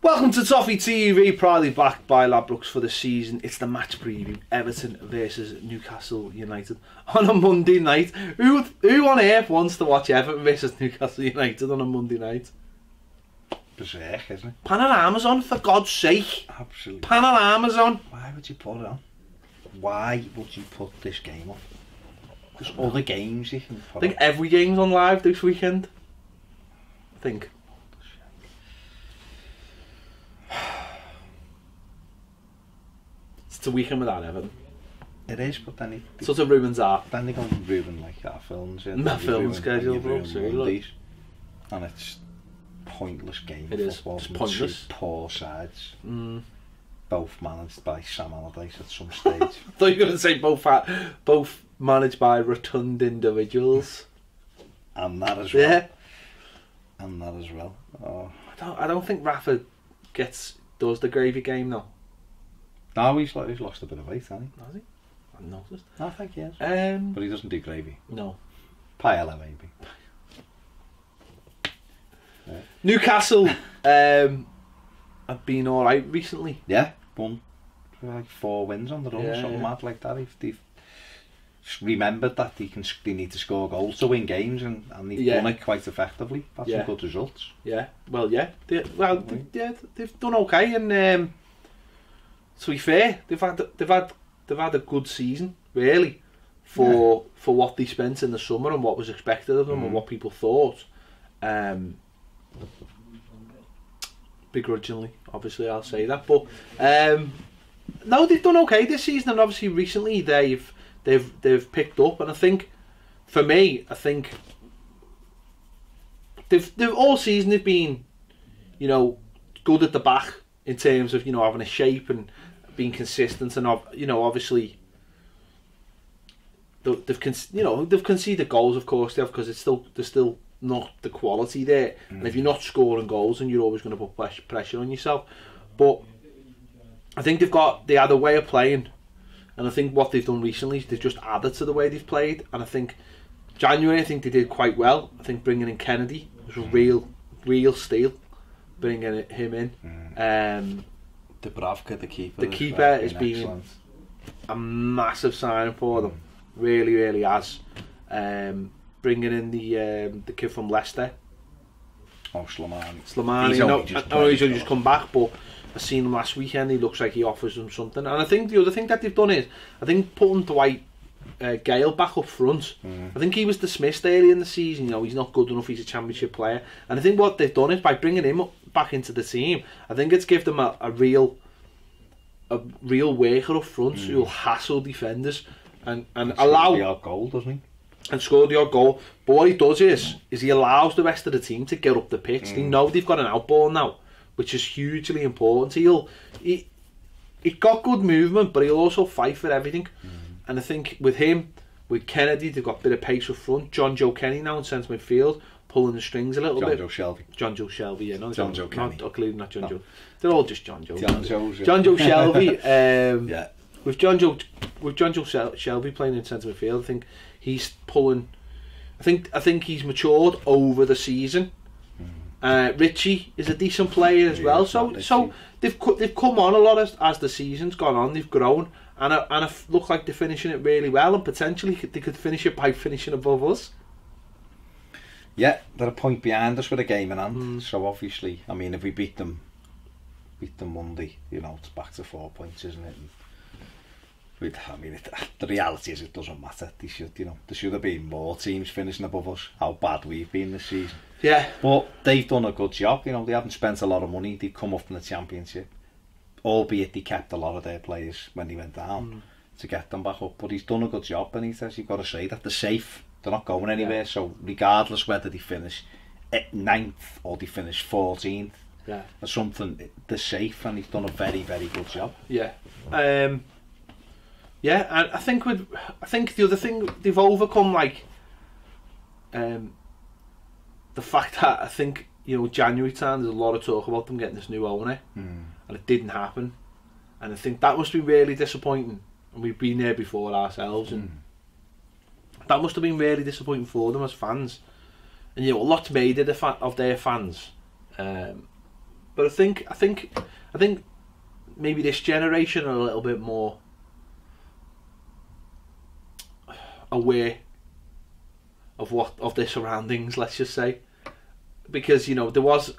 Welcome to Toffee TV, proudly backed by Ladbrokes for the season. It's the match preview, Everton versus Newcastle United on a Monday night. Who on earth wants to watch Everton versus Newcastle United on a Monday night? Berserk, isn't it? Panorama's on, for God's sake. Absolutely. Panorama's on. Why would you put it on? Why would you put this game on? There's other games you can put I think every game's on live this weekend. I think. It's a weekend without Everton. It is, but then Sort of ruins our... Then they go and ruin like our films. Yeah, My film schedule, bro. And it's pointless game. It is. It's pointless. Two poor sides. Mm. Both managed by Sam Allardyce at some stage. I thought you were going to say both managed by rotund individuals. And that as well. Yeah. And that as well. Oh. I don't think Rafa does the gravy game though. No, he's lost a bit of weight, hasn't he? Has he? I noticed. I think he has. But he doesn't do gravy. No. Paella maybe. Yeah. Newcastle have been alright recently. Yeah, won like 4 wins on the run, something mad like that. They've remembered that they need to score goals to win games, and they've done it quite effectively. That's some good results. Yeah, well, yeah, they've done okay, and to be fair, they've had a good season really for what they spent in the summer and what was expected of them and what people thought. Begrudgingly, obviously, I'll say that, but no, they've done okay this season, and obviously recently they've picked up, and I think for me, they've all season they've been, good at the back in terms of having a shape and being consistent, and obviously they've conceded goals, of course they have, because there's still not the quality there, and if you're not scoring goals, then you're always going to put pressure on yourself. But I think they had a way of playing, and I think what they've done recently is they've just added to the way they've played, and I think January, I think they did quite well. I think bringing in Kennedy was a real steal, bringing him in. Dubravka, the keeper. The keeper has been a massive signing for them. Really, really has. Bringing in the kid from Leicester. Oh, Slimani. I know he's only just come back, but I seen him last weekend. He looks like he offers them something. And I think the other thing that they've done is, I think putting Dwight Gale back up front. I think he was dismissed early in the season. He's not good enough. He's a championship player. And I think what they've done is, by bringing him back into the team, I think it's given them a real worker up front who'll hassle defenders and allow the odd goal, doesn't he? And score the odd goal. But what he does is he allows the rest of the team to get up the pitch. They know they've got an outball now, which is hugely important. He's got good movement, but he'll also fight for everything. And I think with him, with Kennedy, they've got a bit of pace up front. John Joe Kenny now in centre midfield, pulling the strings a little bit. John Joe Shelby, yeah. Not John Joe Kenny. Not John Joe. They're all just John Joe. John Joe Shelby. Yeah. With John Joe Shelby playing in centre midfield, I think he's pulling. I think he's matured over the season. Richie is a decent player as well. So they've come on a lot as the season's gone on. They've grown, and I look like they're finishing it really well, and potentially they could finish it by finishing above us. Yeah, they're a point behind us with a game in hand. So obviously, I mean, if we beat them Monday, it's back to 4 points, isn't it? The reality is it doesn't matter. There should have been more teams finishing above us. How bad we've been this season. Yeah. But they've done a good job. They haven't spent a lot of money. They've come up from the Championship, albeit they kept a lot of their players when they went down to get them back up. But he's done a good job, and you've got to say that they're safe. They're not going anywhere. So regardless whether they finish at 9th or they finish 14th, or something, they're safe, and he's done a very, very good job. Yeah. Yeah, and I think the other thing they've overcome, the fact that I think January time there's a lot of talk about them getting this new owner, and it didn't happen, and I think that must be really disappointing. And we've been there before ourselves, and that must have been really disappointing for them as fans. And a lot's made of their fans, But I think maybe this generation are a little bit more aware of their surroundings, let's just say, because, you know, there was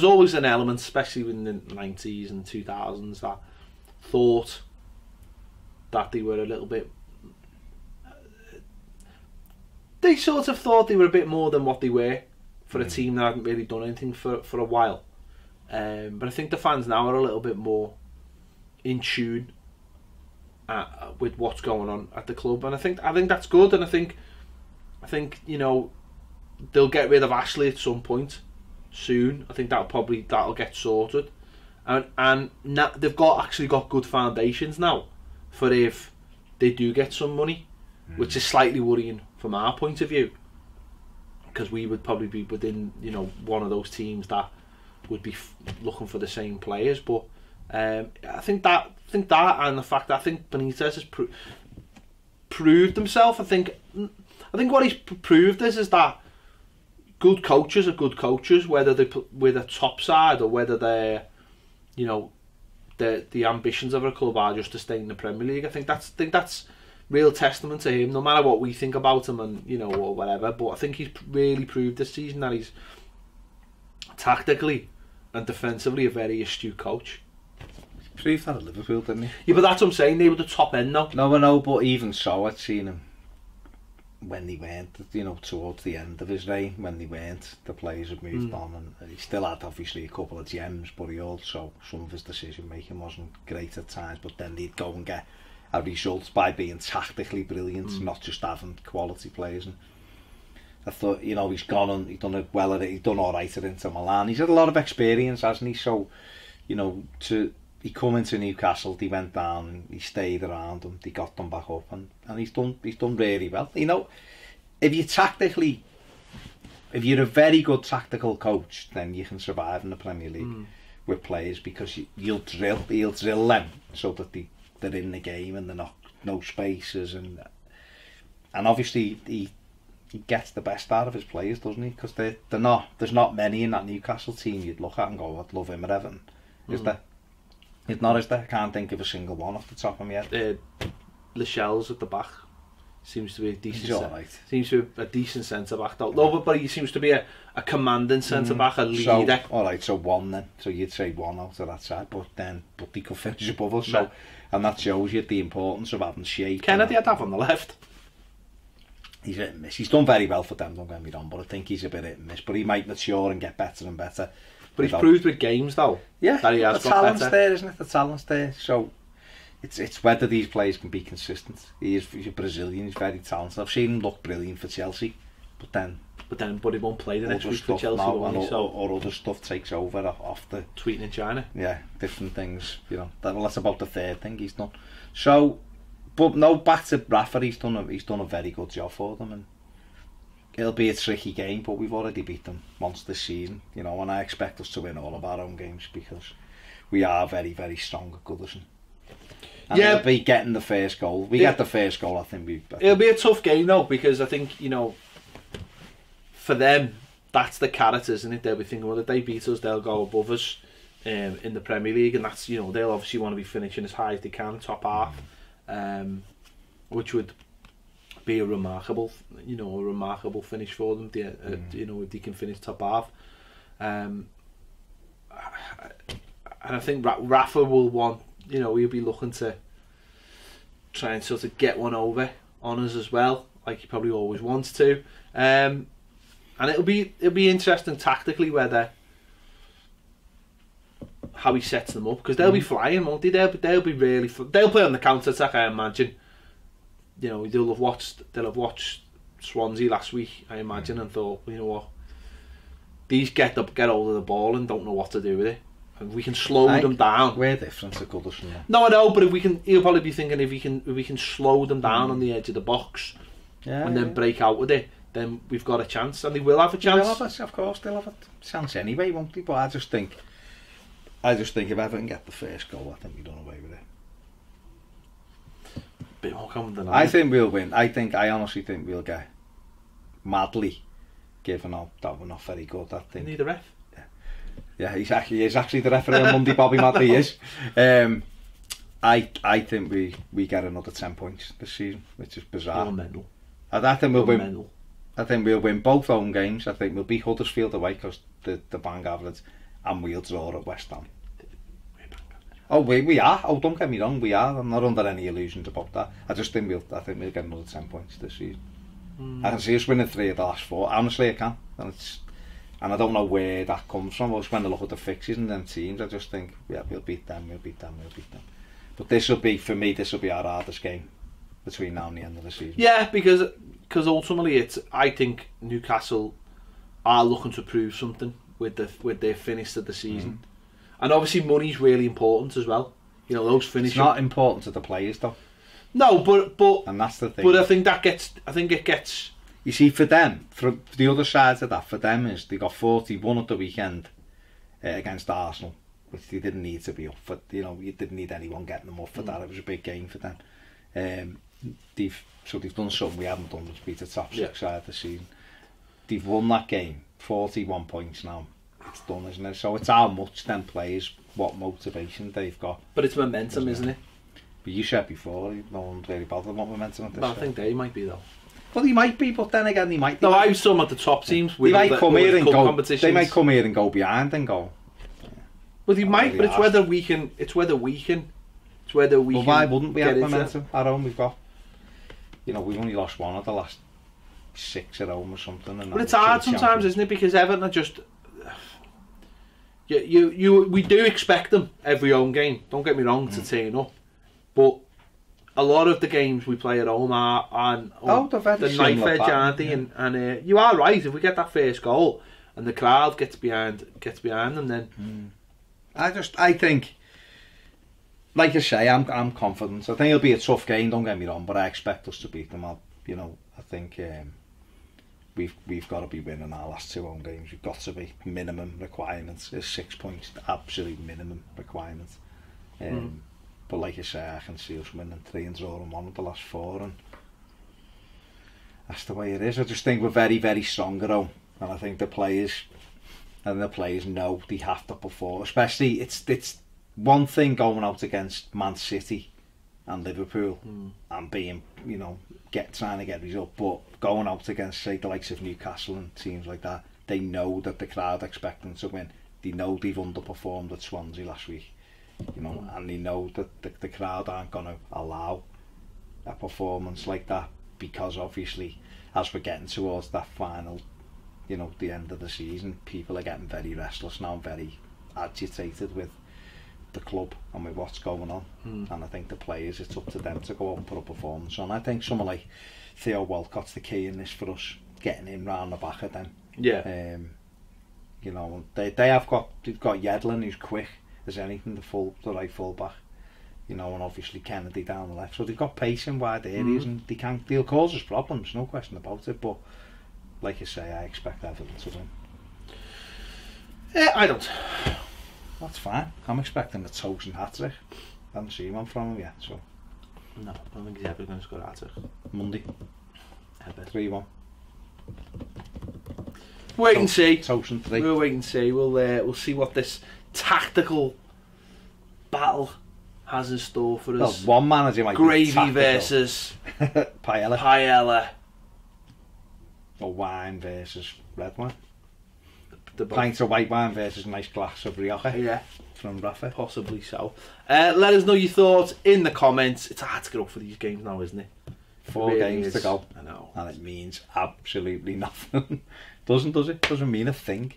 always an element, especially in the 90s and 2000s, that thought that they were a little bit, they sort of thought they were a bit more than what they were for a team that hadn't really done anything for a while. But I think the fans now are a little bit more in tune with what's going on at the club, and I think that's good. And I think you know, they'll get rid of Ashley at some point soon. I think that'll get sorted, and now they've actually got good foundations now for if they do get some money, which is slightly worrying from our point of view, because we would probably be within, you know, one of those teams that would be looking for the same players. But I think that and the fact that I think Benitez has proved himself. I think what he's proved is that good coaches are good coaches, whether they're with a top side or whether they're, you know, the ambitions of a club are just to stay in the Premier League. I think that's real testament to him, no matter what we think about him and, you know, or whatever. But I think he's really proved this season that he's tactically and defensively a very astute coach. He proved that at Liverpool, didn't he? Yeah, but that's what I'm saying. They were the top end now. No, I know, but even so, I'd seen him when they weren't, you know, towards the end of his reign, when they weren't, the players had moved on, and he still had obviously a couple of gems, but he also, some of his decision making wasn't great at times, but then they'd go and get a result by being tactically brilliant, not just having quality players. And I thought, you know, he's gone and he's done it well at it, he's done alright at Inter Milan, he's had a lot of experience, hasn't he? So, you know, he come into Newcastle, he went down, and he stayed around them, he got them back up, and he's done really well. You know, if you're a very good tactical coach, then you can survive in the Premier League with players, because he'll drill them so that they're in the game and they're not, no spaces, and obviously he gets the best out of his players, doesn't he? Because there's not many in that Newcastle team you'd look at and go, I'd love him at Everton. Is there? It's not, is there? I can't think of a single one off the top of my head. Lascelles at the back seems to be a decent. Right. Seems to be a decent centre back though. No, but he seems to be a commanding centre back, a leader. So, all right, so one then. So you'd say one out of that side, but he could finish above us. So, and that shows you the importance of having shape. Kennedy I'd have on the left. He's hit and miss. He's done very well for them, don't get me wrong, but I think he's a bit hit and miss. But he might mature and get better and better. But he's proved with games though. Yeah, that he has the got talent's better. there, isn't it? The talent's there. So it's whether these players can be consistent. He's a Brazilian, he's very talented. I've seen him look brilliant for Chelsea, but he won't play the next week for Chelsea, or other stuff takes over off the tweeting in China. Yeah, different things, you know. That's about the third thing he's done. So, but no, back to Rafa, he's done a very good job for them, and it'll be a tricky game, but we've already beat them once this season, you know, and I expect us to win all of our own games, because we are very, very strong at Goodison. And it'll be getting the first goal. We get the first goal, I think it'll be a tough game though, because I think, you know, for them, that's the carrot, isn't it? They'll be thinking, well, if they beat us, they'll go above us in the Premier League, and that's, you know, they'll obviously want to be finishing as high as they can, top half, which would be a remarkable finish for them. You know, if they can finish top half, and I think Rafa will want, you know, he'll be looking to try and sort of get one over on us as well, like he probably always wants to, and it'll be interesting tactically how he sets them up, because they'll be flying, won't they? They'll be really they'll play on the counter attack, I imagine. You know, they'll have watched Swansea last week, I imagine, and thought, you know what, these get hold of the ball and don't know what to do with it, and we can slow them down. We're different to Goodison. No, I know, but he'll probably be thinking if we can slow them down on the edge of the box, and then break out with it, then we've got a chance, and they will have a chance. Of course, they'll have a chance anyway, won't they? But I just think if Everton get the first goal, I think we've done away with it. Bit more confident than I think we'll win. I honestly think we'll get madly given up that we're not very good at things. Need a ref? Yeah. Yeah, he's actually the referee on Monday, Bobby Matt, he is. I think we get another 10 points this season, which is bizarre. I think we'll win. I think we'll win both home games. I think we'll beat Huddersfield away because the bang average, and we'll draw at West Ham. Oh, we are. Oh, don't get me wrong, we are. I'm not under any illusions about that. I think we'll get another 10 points this season. I can see us winning 3 of the last 4. Honestly, I can. And I don't know where that comes from. Just when I look at the fixtures and them teams, I just think, yeah, we'll beat them. But this will be our hardest game between now and the end of the season. Yeah, because ultimately I think Newcastle are looking to prove something with their finish of the season. And obviously money's really important as well. You know, those finishes. It's not important to the players though. No, but and that's the thing. But I think it gets. You see, for them, for the other side of that, for them is they got 41 at the weekend against Arsenal, which they didn't need to be up for. You know, you didn't need anyone getting them up for that. It was a big game for them. They've done something we haven't done, which beat the top 6 side of the season. They've won that game, 41 points now. It's done, isn't it? So it's how much them players, what motivation they've got. But it's momentum, isn't it? But you said before, no one's really bothered what momentum it is. Well, I think they might be though. Well, he might be, but then again, he might. No, I was talking about the top teams. They might come here and go. They might come here and go behind and go. Well, they might, but it's whether we can. Well, why wouldn't we have momentum at home? We've got. You know, we've only lost 1 of the last 6 at home or something. And but it's hard sometimes, isn't it? Because Everton are just. We do expect them every home game. Don't get me wrong, to turn up, but a lot of the games we play at home are the knife edge, aren't they? Yeah. And you are right. If we get that first goal and the crowd gets behind them, then I think, like I say, I'm confident. I think it'll be a tough game. Don't get me wrong, but I expect us to beat them. I think we've got to be winning our last 2 home games. We've got to be. Minimum requirements is 6 points. Absolute minimum requirements. But like I say, I can see us winning 3 and drawing 1 of the last 4, and that's the way it is. I just think we're very, very strong at home, and I think the players know they have to perform. Especially, it's one thing going out against Man City and Liverpool and being, trying to get results, but going out against, say, the likes of Newcastle and teams like that, they know that the crowd expect them to win. They know they've underperformed at Swansea last week. And they know that the crowd aren't going to allow a performance like that, because obviously as we're getting towards that final, the end of the season, people are getting very restless now, very agitated with the club and with what's going on. And I think the players, it's up to them to go out and put a performance on. I think someone like Theo Walcott's the key in this for us, getting in round the back of them. Yeah. They've got Yedlin, who's quick as anything, the right full back, and obviously Kennedy down the left, so they've got pace in wide areas, and they'll cause us problems, no question about it. But like you say, I expect Everton to win. I don't. That's fine. I'm expecting a Tosin hat-trick. I haven't seen one from him yet, so. No, I don't think he's ever going to score a hat-trick. Monday. 3-1. Wait and see. Tosin 3. We'll wait and see. We'll see what this tactical battle has in store for us. Well, one manager might Gravy versus Paella. Or wine versus red wine. The pints of white wine versus a nice glass of Rioja. Yeah. From Rafa. Possibly so. Let us know your thoughts in the comments. It's hard to get up for these games now, isn't it? 4 really games to go. I know. And it means absolutely nothing. Does it? Doesn't mean a thing.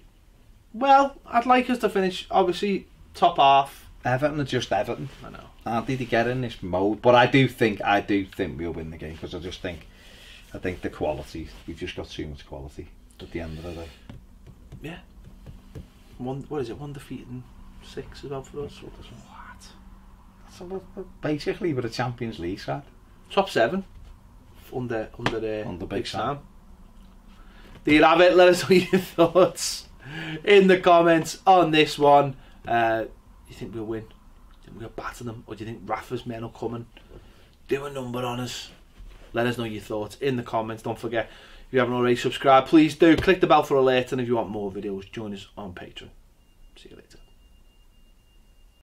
Well, I'd like us to finish, obviously, top half. Everton are just Everton. I know. Aren't they to get in this mode? But I do think we'll win the game, because I think the quality, we've just got too much quality at the end of the day. Yeah. What is it? 1 defeat and 6 is out for us. What? So basically, we're a Champions League side. Top 7 under Big Sam. There you have it. Let us know your thoughts in the comments on this one. You think we'll win? Do you think we'll batter them? Or do you think Rafa's men will come and do a number on us? Let us know your thoughts in the comments. Don't forget, if you haven't already subscribed, please do. Click the bell for alerts, and if you want more videos, join us on Patreon. See you later.